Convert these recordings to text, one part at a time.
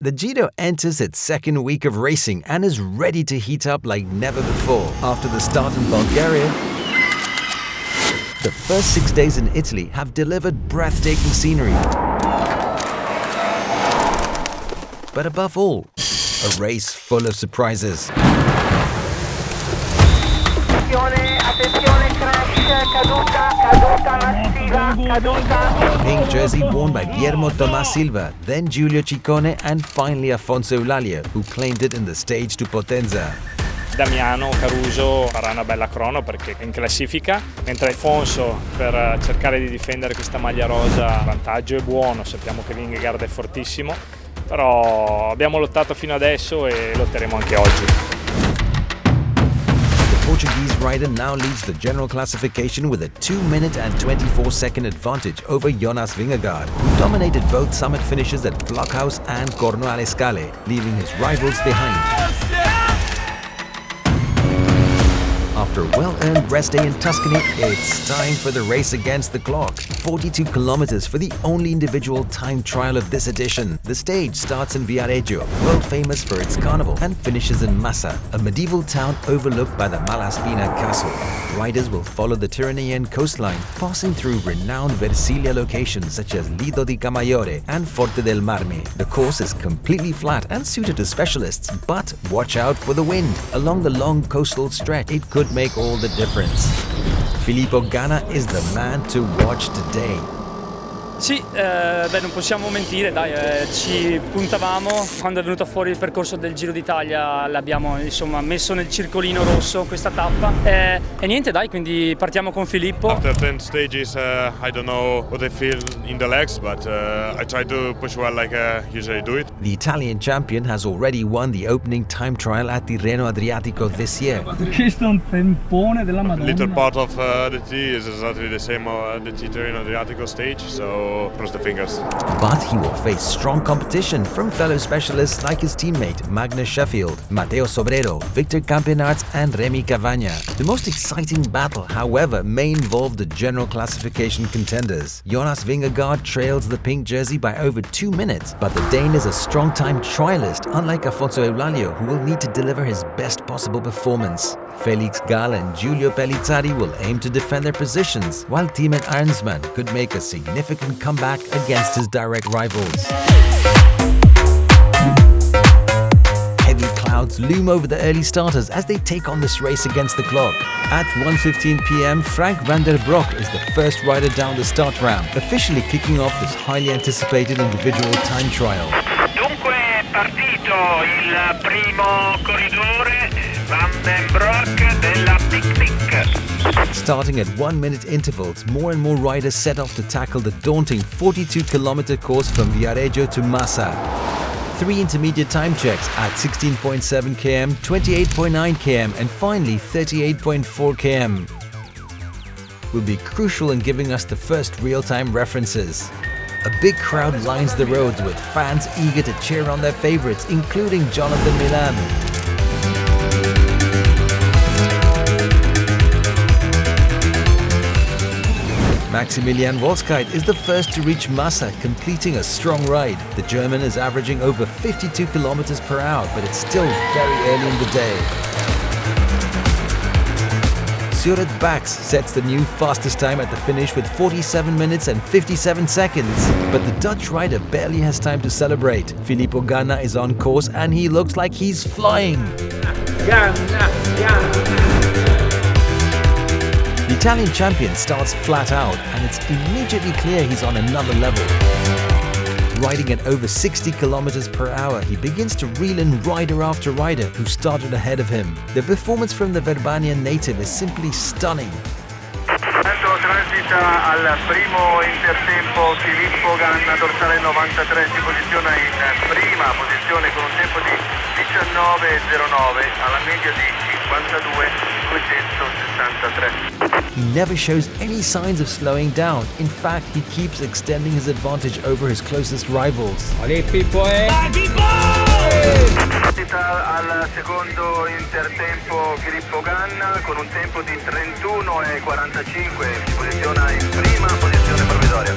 The Giro enters its second week of racing and is ready to heat up like never before. After the start in Bulgaria, the first 6 days in Italy have delivered breathtaking scenery. But above all, a race full of surprises. Pink jersey worn by Guillermo Tomás Silva, then Giulio Ciccone and finally Afonso Eulalia, who claimed it in the stage to Potenza. Damiano Caruso farà una bella crono perché è in classifica, mentre Afonso per cercare di difendere questa maglia rosa, il vantaggio è buono, sappiamo che Vingegaard è fortissimo, però abbiamo lottato fino adesso e lotteremo anche oggi. The Portuguese rider now leads the general classification with a 2-minute and 24-second advantage over Jonas Vingegaard, who dominated both summit finishes at Blockhaus and Corno alle Scale, leaving his rivals behind. After a well-earned rest day in Tuscany, it's time for the race against the clock. 42 kilometers for the only individual time trial of this edition. The stage starts in Viareggio, world famous for its carnival, and finishes in Massa, a medieval town overlooked by the Malaspina castle. Riders will follow the Tyrrhenian coastline, passing through renowned Versilia locations such as Lido di Camaiore and Forte del Marmi. The course is completely flat and suited to specialists, but watch out for the wind. Along the long coastal stretch, it could make all the difference. Filippo Ganna is the man to watch today. Sì, non possiamo mentire, dai, ci puntavamo. Quando è venuto fuori il percorso del Giro d'Italia l'abbiamo messo nel circolino rosso questa tappa e niente, dai, quindi partiamo con Filippo. After 10 stages, I don't know what I feel in the legs, but I try to push well like I usually do it. The Italian champion has already won the opening time trial at Tirreno Adriatico this year. Questo è un tempone della Madonna. Little part of the T is exactly the same the Tirreno Adriatico stage, so cross the fingers. But he will face strong competition from fellow specialists like his teammate Magnus Sheffield, Matteo Sobrero, Victor Campenaerts and Remy Cavagna. The most exciting battle, however, may involve the general classification contenders. Jonas Vingegaard trails the pink jersey by over 2 minutes, but the Dane is a strong-time trialist, unlike Afonso Eulalia, who will need to deliver his best possible performance. Felix Gall and Giulio Pellizzari will aim to defend their positions, while Timo Arnsman could make a significant comeback against his direct rivals. Heavy clouds loom over the early starters as they take on this race against the clock. At 1:15 p.m, Frank van der Broek is the first rider down the start ramp, officially kicking off this highly anticipated individual time trial. Dunque è partito il primo corridore, Van den Broek della Picnic. Starting at 1-minute intervals, more and more riders set off to tackle the daunting 42-kilometer course from Viareggio to Massa. 3 intermediate time checks at 16.7 km, 28.9 km and finally 38.4 km will be crucial in giving us the first real-time references. A big crowd lines the roads with fans eager to cheer on their favorites, including Jonathan Milan. Maximilian Wolskite is the first to reach Massa, completing a strong ride. The German is averaging over 52 kilometers per hour, but it's still very early in the day. Suret Bax sets the new fastest time at the finish with 47 minutes and 57 seconds. But the Dutch rider barely has time to celebrate. Filippo Ganna is on course and he looks like he's flying. The Italian champion starts flat out and it's immediately clear he's on another level. Riding at over 60 kilometers per hour, he begins to reel in rider after rider who started ahead of him. The performance from the Verbanian native is simply stunning. Transita al primo intertempo Filippo Ganna, dorsale 93, si posiziona in prima posizione con un tempo di 19.09 alla media di 52.263. He never shows any signs of slowing down. In fact, he keeps extending his advantage over his closest rivals. Al secondo intertempo Filippo Ganna con un tempo di 31:45, si posiziona in prima posizione provvisoria.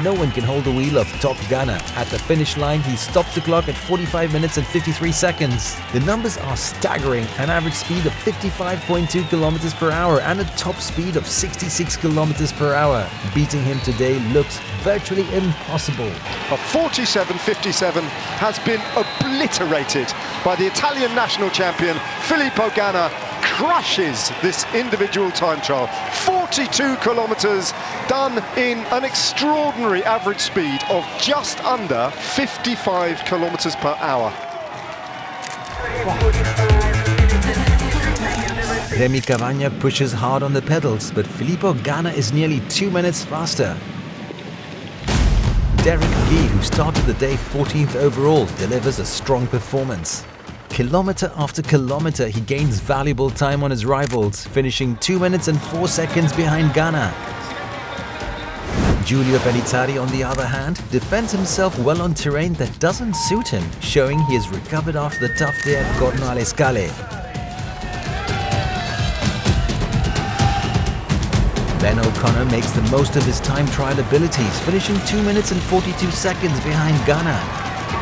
No one can hold the wheel of top Ghana. At the finish line, he stops the clock at 45 minutes and 53 seconds. The numbers are staggering, an average speed of 55.2 kilometers per hour and a top speed of 66 kilometers per hour. Beating him today looks virtually impossible. A 47.57 has been obliterated by the Italian national champion Filippo Ganna. Crushes this individual time trial. 42 kilometers done in an extraordinary average speed of just under 55 kilometers per hour. Remy Cavagna pushes hard on the pedals, but Filippo Ganna is nearly 2 minutes faster. Derek Guy, who started the day 14th overall, delivers a strong performance. Kilometer after kilometer, he gains valuable time on his rivals, finishing 2 minutes and 4 seconds behind Ganna. Giulio Pellizzari, on the other hand, defends himself well on terrain that doesn't suit him, showing he has recovered after the tough day at Corno alle Scale. Ben O'Connor makes the most of his time trial abilities, finishing 2 minutes and 42 seconds behind Ganna.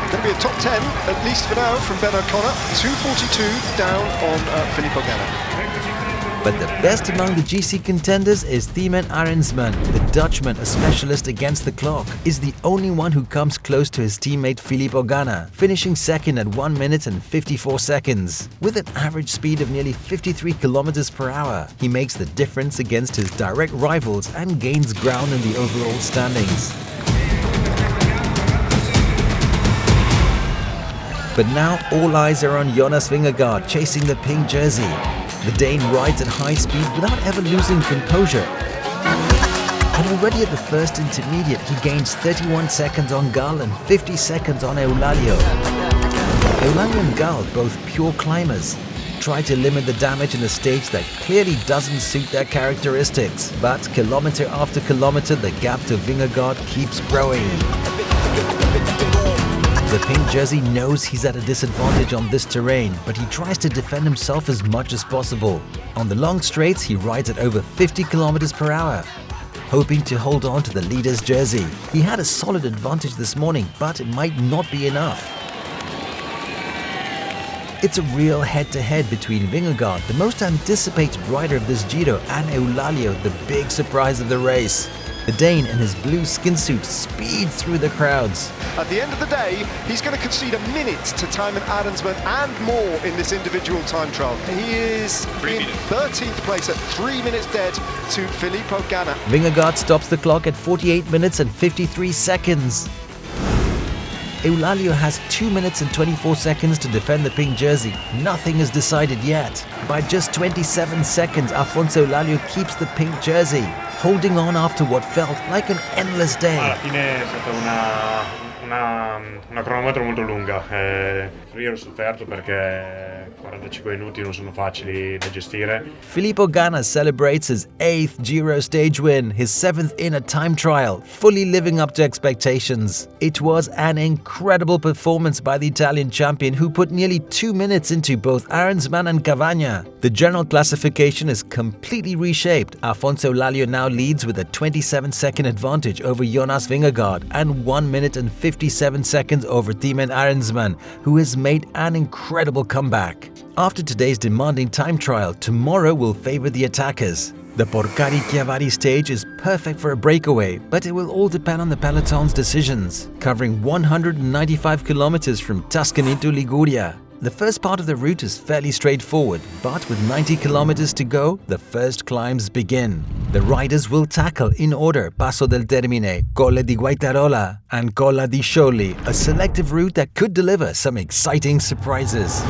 Going to be a top 10, at least for now, from Ben O'Connor. 2:42 down on Filippo Ganna. But the best among the GC contenders is Thymen Arensman. The Dutchman, a specialist against the clock, is the only one who comes close to his teammate Filippo Ganna, finishing second at 1 minute and 54 seconds. With an average speed of nearly 53 kilometers per hour, he makes the difference against his direct rivals and gains ground in the overall standings. But now all eyes are on Jonas Vingegaard chasing the pink jersey. The Dane rides at high speed without ever losing composure. And already at the first intermediate, he gains 31 seconds on Gall and 50 seconds on Eulalio. Eulalio and Gall, both pure climbers, try to limit the damage in a stage that clearly doesn't suit their characteristics. But kilometer after kilometer, the gap to Vingegaard keeps growing. The pink jersey knows he's at a disadvantage on this terrain, but he tries to defend himself as much as possible. On the long straights, he rides at over 50 kilometers per hour, hoping to hold on to the leader's jersey. He had a solid advantage this morning, but it might not be enough. It's a real head-to-head between Vingegaard, the most anticipated rider of this Giro, and Eulalio, the big surprise of the race. The Dane in his blue skin suit speeds through the crowds. At the end of the day, he's going to concede a minute to Thymen Arensman and more in this individual time trial. He is in 13th place at 3 minutes dead to Filippo Ganna. Vingegaard stops the clock at 48 minutes and 53 seconds. Eulalio has 2 minutes and 24 seconds to defend the pink jersey. Nothing is decided yet. By just 27 seconds, Alfonso Eulalio keeps the pink jersey, holding on after what felt like an endless day. Alla fine è stata una cronometro molto lunga. Io ho sofferto perché 45 minuti non sono facili da gestire. Filippo Ganna celebrates his 8th Giro stage win, his 7th in a time trial, fully living up to expectations. It was an incredible performance by the Italian champion, who put nearly 2 minutes into both Arensman and Cavagna. The general classification is completely reshaped. Alfonso Eulalio now leads with a 27-second advantage over Jonas Vingegaard and 1 minute and 57 seconds over Thymen Arensman, who has made an incredible comeback. After today's demanding time trial, tomorrow will favor the attackers. The Porcari Chiavari stage is perfect for a breakaway, but it will all depend on the peloton's decisions. Covering 195 kilometers from Tuscany to Liguria, the first part of the route is fairly straightforward, but with 90 kilometers to go, the first climbs begin. The riders will tackle in order Passo del Termine, Colle di Guaitarola and Colla di Sciolli, a selective route that could deliver some exciting surprises.